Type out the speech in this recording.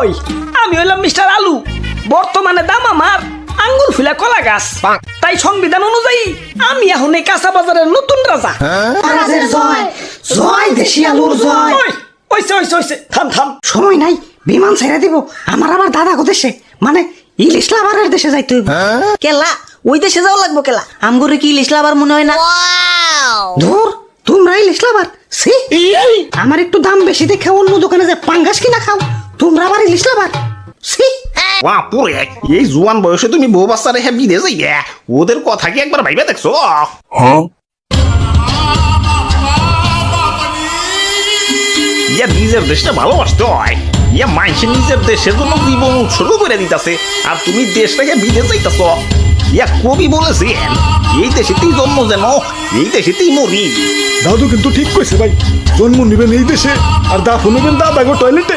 ওই আমি হইলাম মিস্টার আলু, বর্তমানে দাম আমার আঙ্গুল ফুলা কলা গাছ। তাই সংবিধান অনুযায়ী আমি এখন এই কাঁচা বাজারের নতুন রাজা। রাজের জয়, জয় দেশি আলুর জয়। ওই ওইসে ওইসে ওইসে থাম থাম। সময় নাই, বিমান ছেড়ে দিব আমার আবার দাদা গো দেশে, মানে ইলিশ লাভারের দেশে যাইতে হইব। কেলা ওই দেশে যাও লাগবো কেলা, আমগরে কি ইলিশ লাভার মনে হয় না? ধুর, তোমরা ইলিশ লাভার সি, আমার একটু দাম বেশি দেখে অন্য দোকানে যে পাঙ্গাস কিনা খাও, তোমরা আবার ইলিশ লাভার সি। বাপুরে, এই জোয়ান বয়সে তুমি বউ বাচ্চা রেখে বিদেশ যাইয়া, ওদের কথা কি একবার ভাইবে দেখছো? ইয়া নিজের দেশটা ভালোবাসতে হয়, ইয়া মানুষের নিজের দেশের জন্য জীবন উৎসর্গ করে দিতেছে, আর তুমি দেশটাকে বিদেশ যাইতেছ। ইয়া কবি বলেছেন, এই দেশেতেই জন্ম যেন এই দেশেতেই মরি। দাদু কিন্তু ঠিক কইছে ভাই, জন্ম নিবেন এই দেশে আর দাফন নেবেন দাদা গো টয়লেটে।